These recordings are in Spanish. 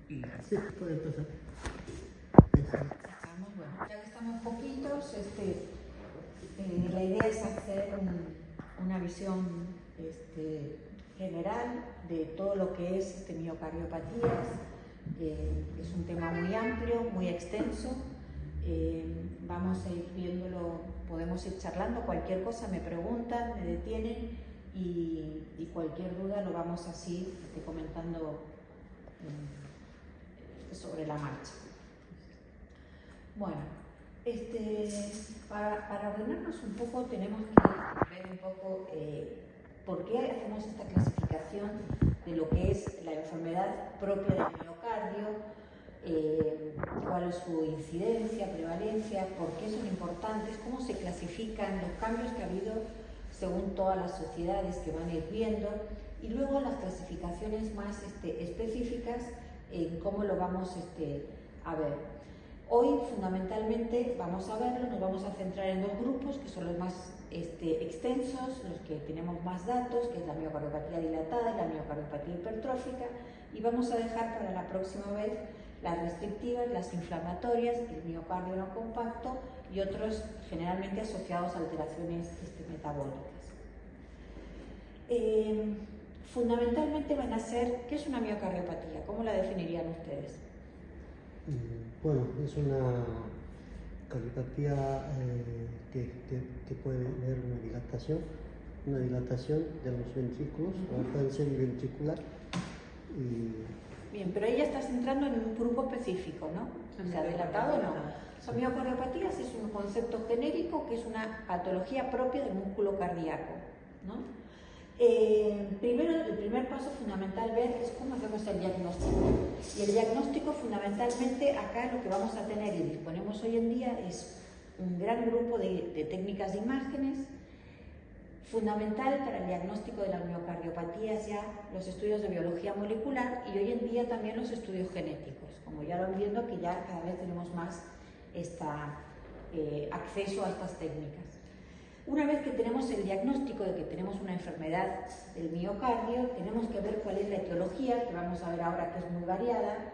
Sí, puede empezar. Bueno, ya que estamos poquitos, la idea es hacer una visión general de todo lo que es miocardiopatías. Es un tema muy amplio, muy extenso. Vamos a ir viéndolo, podemos ir charlando, cualquier cosa me preguntan, me detienen y cualquier duda lo vamos así comentando sobre la marcha. Bueno, para ordenarnos un poco tenemos que ver un poco por qué hacemos esta clasificación de lo que es la enfermedad propia del miocardio, cuál es su incidencia, prevalencia, por qué son importantes, cómo se clasifican, los cambios que ha habido según todas las sociedades que van a ir viendo, y luego las clasificaciones más específicas en cómo lo vamos a ver. Hoy fundamentalmente vamos a verlo, nos vamos a centrar en dos grupos que son los más extensos, los que tenemos más datos, que es la miocardiopatía dilatada y la miocardiopatía hipertrófica, y vamos a dejar para la próxima vez las restrictivas, las inflamatorias, el miocardio no compacto y otros generalmente asociados a alteraciones metabólicas. Fundamentalmente van a ser, ¿qué es una miocardiopatía? ¿Cómo la definirían ustedes? Bueno, es una cardiopatía que puede haber una dilatación de los ventrículos, o puede ser ventricular. Bien, pero ella está centrando en un grupo específico, ¿no? O sea, dilatado no. Son miocardiopatías, es un concepto genérico que es una patología propia del músculo cardíaco, ¿no? Primero, el primer paso fundamental ver es cómo hacemos el diagnóstico. Y el diagnóstico fundamentalmente acá lo que vamos a tener y disponemos hoy en día es un gran grupo de técnicas de imágenes. Fundamental para el diagnóstico de las miocardiopatías ya los estudios de biología molecular y hoy en día también los estudios genéticos, como ya lo van viendo que ya cada vez tenemos más acceso a estas técnicas. Una vez que tenemos el diagnóstico de que tenemos una enfermedad del miocardio, tenemos que ver cuál es la etiología, que vamos a ver ahora que es muy variada.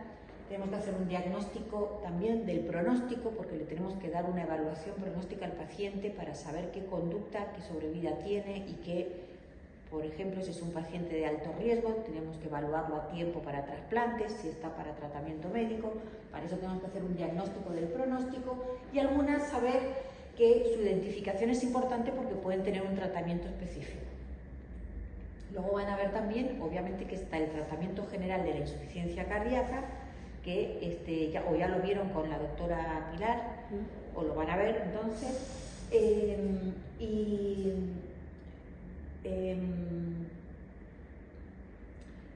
Tenemos que hacer un diagnóstico también del pronóstico, porque le tenemos que dar una evaluación pronóstica al paciente para saber qué conducta, qué sobrevida tiene y que, por ejemplo, si es un paciente de alto riesgo, tenemos que evaluarlo a tiempo para trasplantes, si está para tratamiento médico. Para eso tenemos que hacer un diagnóstico del pronóstico y algunas saber que su identificación es importante porque pueden tener un tratamiento específico. Luego van a ver también, obviamente, que está el tratamiento general de la insuficiencia cardíaca, que ya lo vieron con la doctora Pilar, o lo van a ver entonces,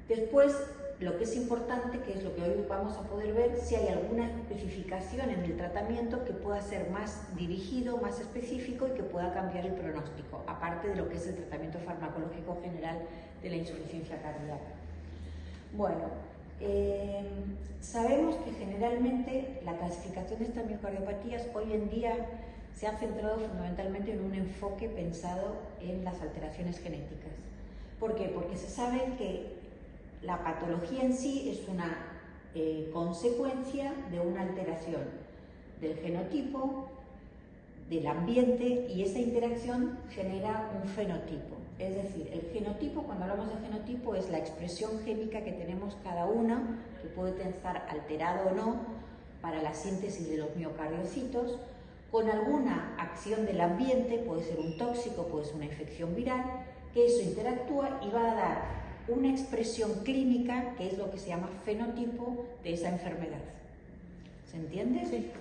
después lo que es importante, que es lo que hoy vamos a poder ver, si hay alguna especificación en el tratamiento que pueda ser más dirigido, más específico y que pueda cambiar el pronóstico, aparte de lo que es el tratamiento farmacológico general de la insuficiencia cardíaca. Bueno, sabemos que generalmente la clasificación de estas miocardiopatías hoy en día se ha centrado fundamentalmente en un enfoque pensado en las alteraciones genéticas. ¿Por qué? Porque se sabe que la patología en sí es una consecuencia de una alteración del genotipo, del ambiente, y esa interacción genera un fenotipo. Es decir, el genotipo, cuando hablamos de genotipo, es la expresión génica que tenemos cada uno, que puede estar alterado o no, para la síntesis de los miocardiocitos, con alguna acción del ambiente, puede ser un tóxico, puede ser una infección viral, que eso interactúa y va a dar una expresión clínica, que es lo que se llama fenotipo de esa enfermedad. ¿Se entiende? Sí.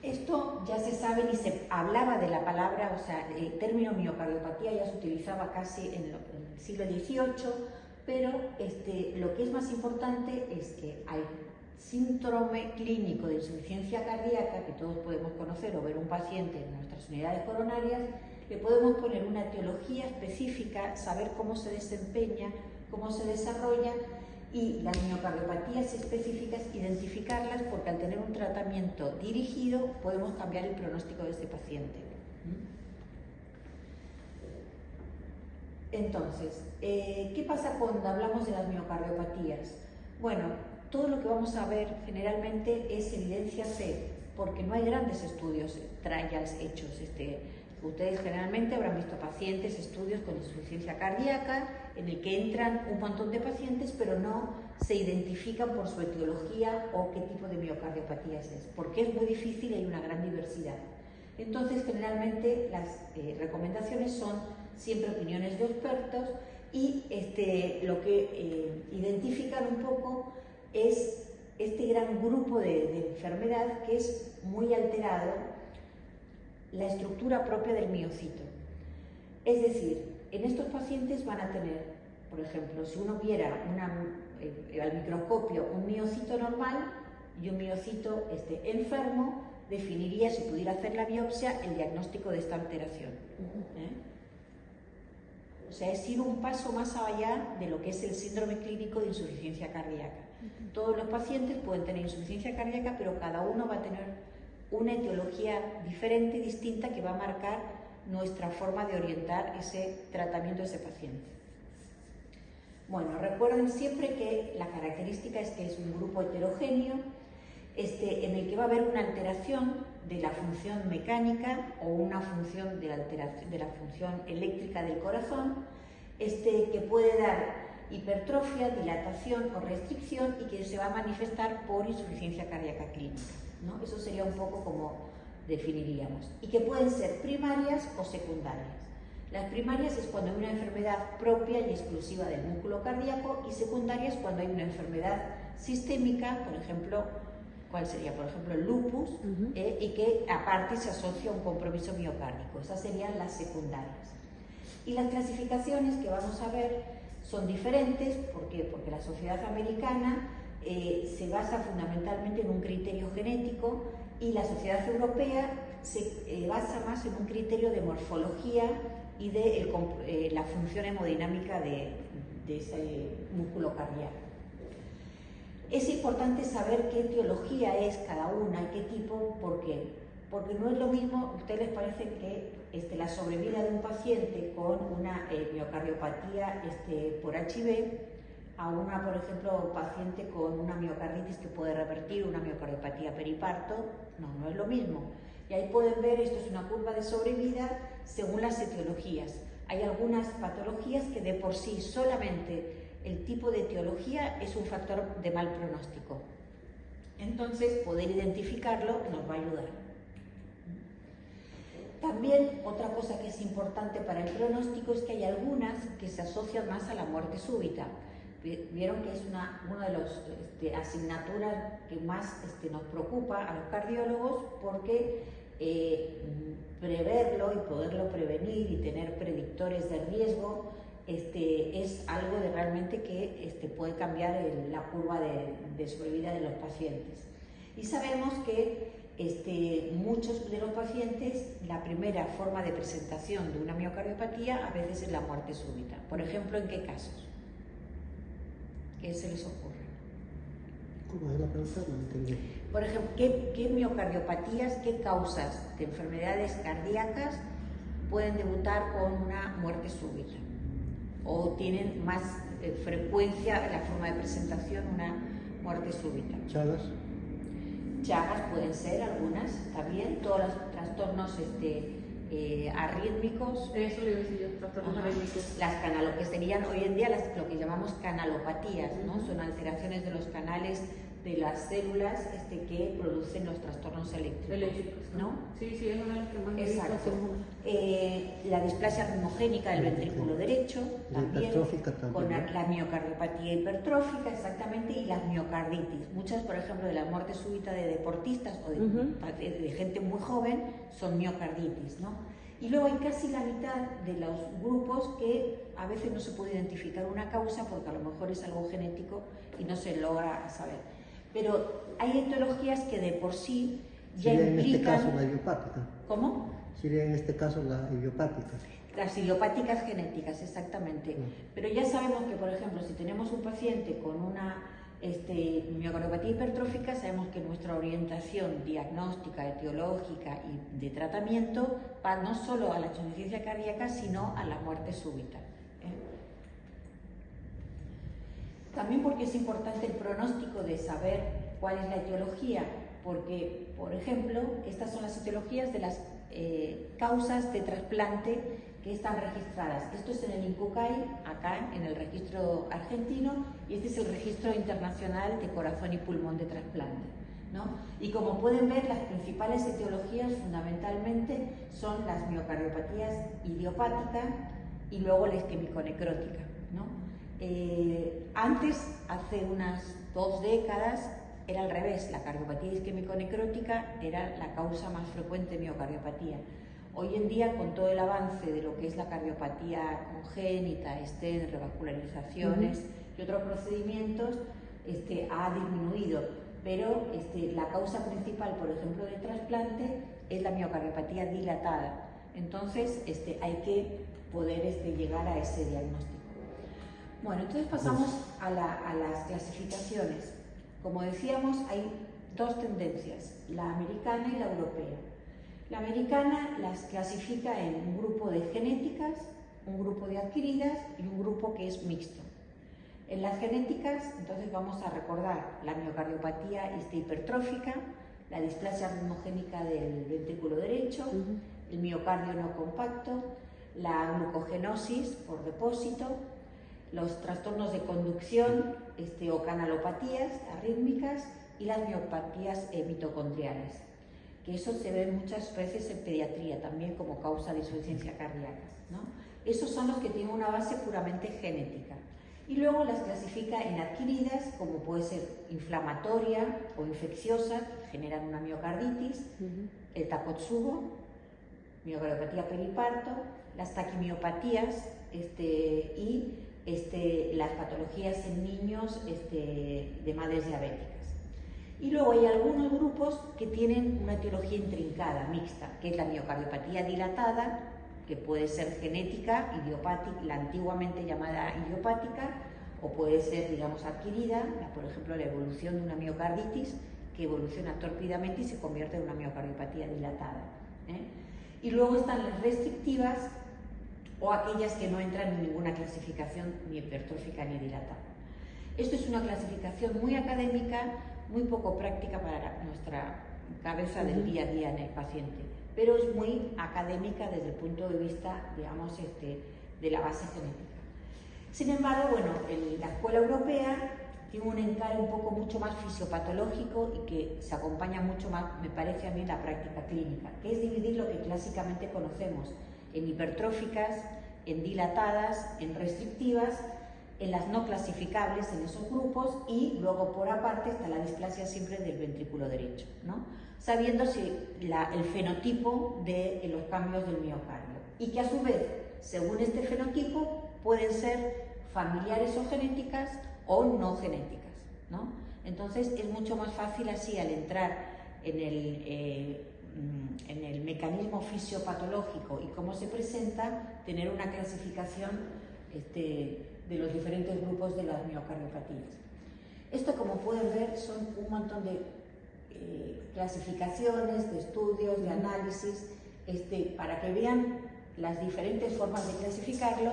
Esto ya se sabe y se hablaba de la palabra, o sea, el término miocardiopatía ya se utilizaba casi en el siglo XVIII, pero lo que es más importante es que hay síndrome clínico de insuficiencia cardíaca, que todos podemos conocer o ver un paciente en nuestras unidades coronarias, le podemos poner una etiología específica, saber cómo se desempeña, cómo se desarrolla, y las miocardiopatías específicas identificarlas, porque al tener un tratamiento dirigido podemos cambiar el pronóstico de este paciente. Entonces, ¿qué pasa cuando hablamos de las miocardiopatías? Bueno, todo lo que vamos a ver generalmente es evidencia C, porque no hay grandes estudios, trials hechos. Ustedes generalmente habrán visto pacientes, estudios con insuficiencia cardíaca, en el que entran un montón de pacientes, pero no se identifican por su etiología o qué tipo de miocardiopatías es, porque es muy difícil y hay una gran diversidad. Entonces, generalmente las recomendaciones son siempre opiniones de expertos y lo que identifican un poco es este gran grupo de enfermedad que es muy alterado la estructura propia del miocito. Es decir, en estos pacientes van a tener, por ejemplo, si uno viera al microscopio un miocito normal y un miocito enfermo, definiría, si pudiera hacer la biopsia, el diagnóstico de esta alteración. O sea, es ir un paso más allá de lo que es el síndrome clínico de insuficiencia cardíaca. Todos los pacientes pueden tener insuficiencia cardíaca, pero cada uno va a tener una etiología diferente, distinta, que va a marcar nuestra forma de orientar ese tratamiento de ese paciente. Bueno, recuerden siempre que la característica es que es un grupo heterogéneo, en el que va a haber una alteración de la función mecánica o una función de la función eléctrica del corazón, que puede dar hipertrofia, dilatación o restricción y que se va a manifestar por insuficiencia cardíaca clínica, ¿no? Eso sería un poco como definiríamos. Y que pueden ser primarias o secundarias. Las primarias es cuando hay una enfermedad propia y exclusiva del músculo cardíaco, y secundarias cuando hay una enfermedad sistémica, por ejemplo, ¿cuál sería? Por ejemplo, el lupus, y que aparte se asocia a un compromiso miocárdico. Esas serían las secundarias. Y las clasificaciones que vamos a ver son diferentes. ¿Por qué? Porque la sociedad americana se basa fundamentalmente en un criterio genético y la sociedad europea se basa más en un criterio de morfología y de la función hemodinámica de ese músculo cardíaco. Es importante saber qué etiología es cada una y qué tipo. ¿Por qué? Porque no es lo mismo. ¿A ustedes les parece que la sobrevida de un paciente con una miocardiopatía por HIV a una, por ejemplo, paciente con una miocarditis que puede revertir una miocardiopatía periparto? No es lo mismo. Y ahí pueden ver, esto es una curva de sobrevida según las etiologías. Hay algunas patologías que de por sí solamente el tipo de etiología es un factor de mal pronóstico. Entonces, poder identificarlo nos va a ayudar. También, otra cosa que es importante para el pronóstico es que hay algunas que se asocian más a la muerte súbita. Vieron que es una de las asignaturas que más nos preocupa a los cardiólogos, porque preverlo y poderlo prevenir y tener predictores de riesgo es algo de realmente que puede cambiar la curva de sobrevida de los pacientes. Y sabemos que muchos de los pacientes, la primera forma de presentación de una miocardiopatía a veces es la muerte súbita. Por ejemplo, ¿en qué casos? ¿Qué se les ocurre? ¿Cómo es la pregunta? No entendí. Por ejemplo, ¿qué miocardiopatías, qué causas de enfermedades cardíacas pueden debutar con una muerte súbita? ¿O tienen más frecuencia la forma de presentación una muerte súbita? Chagas. Chagas pueden ser algunas, también todos los trastornos arrítmicos. Eso le decía yo, trastornos arrítmicos. Lo que serían hoy en día lo que llamamos canalopatías, ¿no? Son alteraciones de los canales de las células que producen los trastornos eléctricos, ¿no? Sí, es una de las que más. Exacto. La displasia ritmogénica del ventrículo derecho, también, con la miocardiopatía hipertrófica, exactamente, y las miocarditis. Muchas, por ejemplo, de la muerte súbita de deportistas o de gente muy joven son miocarditis, ¿no? Y luego hay casi la mitad de los grupos que a veces no se puede identificar una causa porque a lo mejor es algo genético y no se logra saber. Pero hay etiologías que de por sí ya sería implican... en este caso la idiopática. ¿Cómo? Sería en este caso la idiopática. Las idiopáticas genéticas, exactamente. Pero ya sabemos que, por ejemplo, si tenemos un paciente con una miocardiopatía hipertrófica, sabemos que nuestra orientación diagnóstica, etiológica y de tratamiento va no solo a la insuficiencia cardíaca, sino a la muerte súbita. También porque es importante el pronóstico de saber cuál es la etiología, porque, por ejemplo, estas son las etiologías de las causas de trasplante que están registradas. Esto es en el INCUCAI, acá en el registro argentino, y este es el registro internacional de corazón y pulmón de trasplante, ¿no? Y como pueden ver, las principales etiologías fundamentalmente son las miocardiopatías idiopáticas y luego la isquémico-necrótica, ¿no? Antes, hace unas 2 décadas, era al revés, la cardiopatía isquémico-necrótica era la causa más frecuente de miocardiopatía. Hoy en día, con todo el avance de lo que es la cardiopatía congénita, stent, revascularizaciones y otros procedimientos, ha disminuido, pero la causa principal, por ejemplo, de trasplante es la miocardiopatía dilatada. Entonces, hay que poder llegar a ese diagnóstico. Bueno, entonces pasamos a las clasificaciones. Como decíamos, hay 2 tendencias, la americana y la europea. La americana las clasifica en un grupo de genéticas, un grupo de adquiridas y un grupo que es mixto. En las genéticas, entonces vamos a recordar la miocardiopatía hipertrófica, la displasia ritmogénica del ventrículo derecho, el miocardio no compacto, la glucogenosis por depósito, los trastornos de conducción o canalopatías arrítmicas y las miopatías mitocondriales, que eso se ve muchas veces en pediatría también como causa de insuficiencia cardíaca, ¿no? Esos son los que tienen una base puramente genética. Y luego las clasifica en adquiridas, como puede ser inflamatoria o infecciosa, que generan una miocarditis, el Takotsubo, miocardiopatía periparto, las taquimiopatías y las patologías en niños de madres diabéticas. Y luego hay algunos grupos que tienen una etiología intrincada, mixta, que es la miocardiopatía dilatada, que puede ser genética, idiopática, la antiguamente llamada idiopática, o puede ser, digamos, adquirida, por ejemplo, la evolución de una miocarditis que evoluciona tórpidamente y se convierte en una miocardiopatía dilatada, Y luego están las restrictivas o aquellas que no entran en ninguna clasificación ni hipertrófica ni dilatada. Esto es una clasificación muy académica, muy poco práctica para nuestra cabeza del día a día en el paciente, pero es muy académica desde el punto de vista, digamos, de la base genética. Sin embargo, bueno, la escuela europea tiene un encare un poco mucho más fisiopatológico y que se acompaña mucho más, me parece a mí, en la práctica clínica, que es dividir lo que clásicamente conocemos en hipertróficas, en dilatadas, en restrictivas, en las no clasificables en esos grupos, y luego por aparte está la displasia siempre del ventrículo derecho, ¿no? Sabiendo el fenotipo de los cambios del miocardio, y que a su vez, según este fenotipo, pueden ser familiares o genéticas o no genéticas, ¿no? Entonces es mucho más fácil así, al entrar en el mecanismo fisiopatológico y cómo se presenta, tener una clasificación de los diferentes grupos de las miocardiopatías. Esto, como pueden ver, son un montón de clasificaciones, de estudios, de análisis, para que vean las diferentes formas de clasificarlo.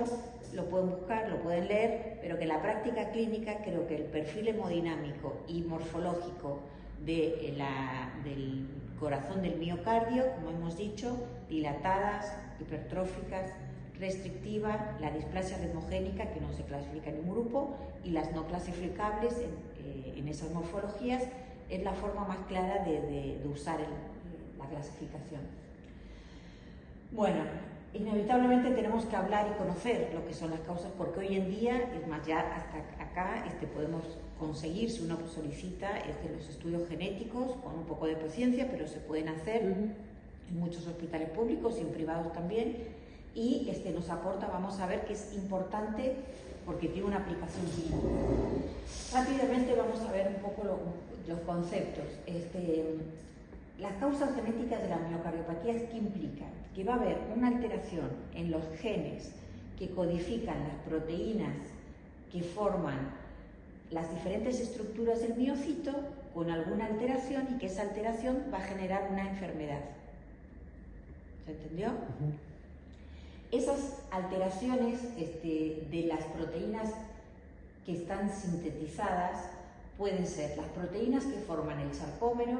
Lo pueden buscar, lo pueden leer, pero que en la práctica clínica creo que el perfil hemodinámico y morfológico del corazón del miocardio, como hemos dicho, dilatadas, hipertróficas, restrictiva, la displasia ritmogénica, que no se clasifica en un grupo, y las no clasificables en esas morfologías, es la forma más clara de usar la clasificación. Bueno, inevitablemente tenemos que hablar y conocer lo que son las causas, porque hoy en día, es más, ya hasta acá podemos conseguir, si uno solicita, los estudios genéticos con un poco de paciencia, pero se pueden hacer en muchos hospitales públicos y en privados también, y nos aporta, vamos a ver que es importante porque tiene una aplicación clínica. Rápidamente vamos a ver un poco los conceptos. Las causas genéticas de la miocardiopatías, ¿qué implican? Que va a haber una alteración en los genes que codifican las proteínas que forman las diferentes estructuras del miocito, con alguna alteración, y que esa alteración va a generar una enfermedad. ¿Se entendió? Esas alteraciones de las proteínas que están sintetizadas pueden ser las proteínas que forman el sarcómero,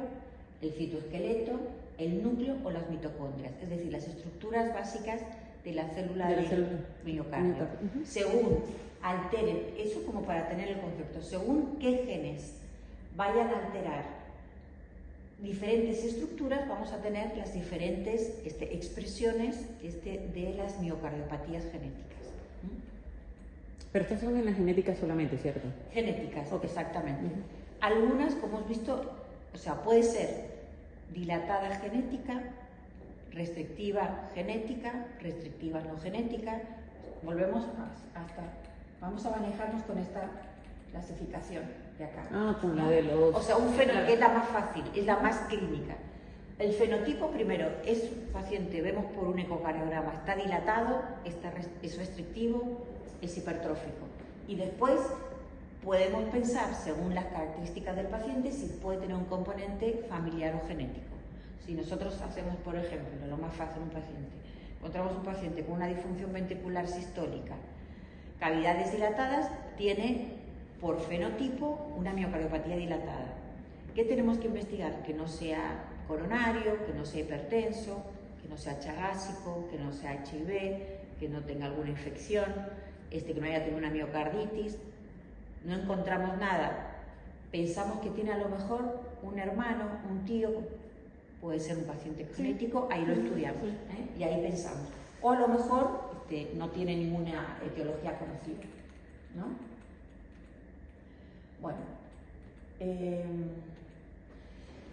el citoesqueleto, el núcleo o las mitocondrias, es decir, las estructuras básicas de la célula del miocardio. Según alteren, eso como para tener el concepto, según qué genes vayan a alterar diferentes estructuras, vamos a tener las diferentes expresiones de las miocardiopatías genéticas. Pero estas son en la genética solamente, ¿cierto? Genéticas, exactamente. Algunas, como hemos visto, o sea, puede ser dilatada genética, restrictiva genética, restrictiva no genética. Volvemos vamos a manejarnos con esta clasificación de acá. Ah, con la de los... O sea, un fenotipo que es la más fácil, es la más clínica. El fenotipo primero es un paciente, vemos por un ecocardiograma, está dilatado, es restrictivo, es hipertrófico. Y después podemos pensar, según las características del paciente, si puede tener un componente familiar o genético. Si nosotros hacemos, por ejemplo, lo más fácil, un paciente, encontramos un paciente con una disfunción ventricular sistólica, cavidades dilatadas, tiene por fenotipo una miocardiopatía dilatada. ¿Qué tenemos que investigar? Que no sea coronario, que no sea hipertenso, que no sea chagásico, que no sea HIV, que no tenga alguna infección, que no haya tenido una miocarditis. No encontramos nada. Pensamos que tiene a lo mejor un hermano, un tío, puede ser un paciente genético, ahí lo estudiamos, y ahí pensamos. O a lo mejor no tiene ninguna etiología conocida, ¿no? Bueno,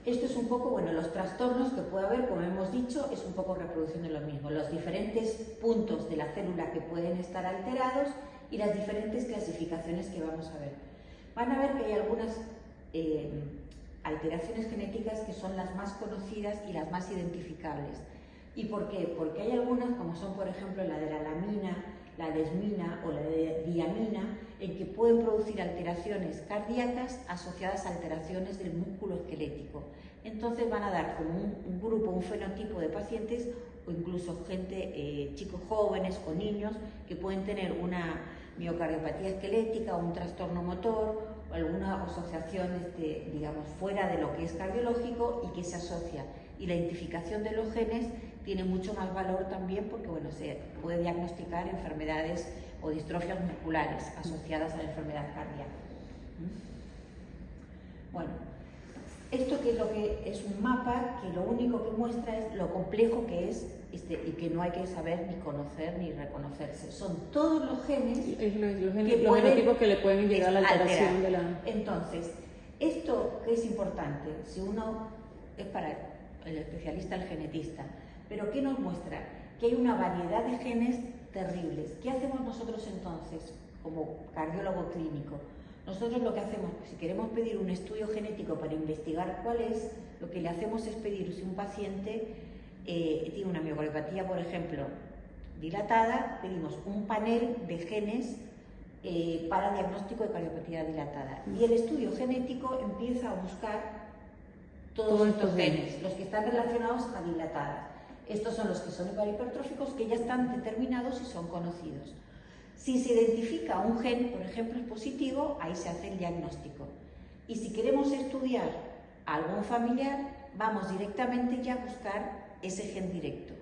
esto es un poco, bueno, los trastornos que puede haber, como hemos dicho, es un poco reproducción de lo mismo, los diferentes puntos de la célula que pueden estar alterados y las diferentes clasificaciones que vamos a ver. Van a ver que hay algunas alteraciones genéticas que son las más conocidas y las más identificables. ¿Y por qué? Porque hay algunas, como son por ejemplo la de la lamina, la desmina o la de diamina, en que pueden producir alteraciones cardíacas asociadas a alteraciones del músculo esquelético. Entonces van a dar como un grupo, un fenotipo de pacientes o incluso gente, chicos jóvenes o niños que pueden tener una miocardiopatía esquelética o un trastorno motor o alguna asociación, digamos, fuera de lo que es cardiológico y que se asocia. Y la identificación de los genes tiene mucho más valor también porque, bueno, se puede diagnosticar enfermedades o distrofias musculares asociadas a la enfermedad cardíaca. Bueno, esto que es lo que es un mapa que lo único que muestra es lo complejo que es y que no hay que saber ni conocer ni reconocerse. Son todos los genes los genotipos que le pueden llegar a la alteración de la... Entonces, esto que es importante, si uno es para el especialista, el genetista, pero ¿qué nos muestra? Que hay una variedad de genes terribles. ¿Qué hacemos nosotros entonces como cardiólogo clínico? Nosotros lo que hacemos, si queremos pedir un estudio genético para investigar cuál es, lo que le hacemos es pedir, si un paciente tiene una miocardiopatía, por ejemplo, dilatada, pedimos un panel de genes para diagnóstico de cardiopatía dilatada. Y el estudio genético empieza a buscar todos estos genes, los que están relacionados a dilatada. Estos son los que son hipertróficos, que ya están determinados y son conocidos. Si se identifica un gen, por ejemplo, es positivo, ahí se hace el diagnóstico. Y si queremos estudiar a algún familiar, vamos directamente ya a buscar ese gen directo.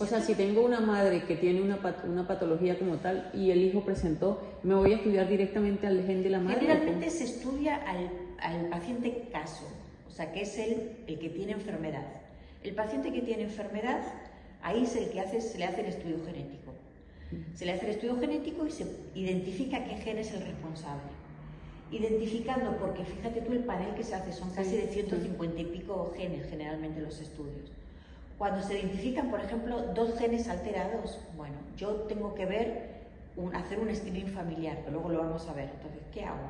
O sea, si tengo una madre que tiene una patología como tal y el hijo presentó, ¿me voy a estudiar directamente al gen de la madre? Generalmente se estudia al paciente caso, o sea, que es el que tiene enfermedad. El paciente que tiene enfermedad, ahí es el que se le hace el estudio genético. Se le hace el estudio genético y se identifica qué gen es el responsable. Identificando, porque fíjate tú el panel que se hace, son casi de 150 y pico genes generalmente los estudios. Cuando se identifican, por ejemplo, 2 genes alterados, bueno, yo tengo que hacer un screening familiar, que luego lo vamos a ver. Entonces, ¿qué hago?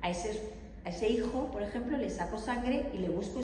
A ese hijo, por ejemplo, le saco sangre y le busco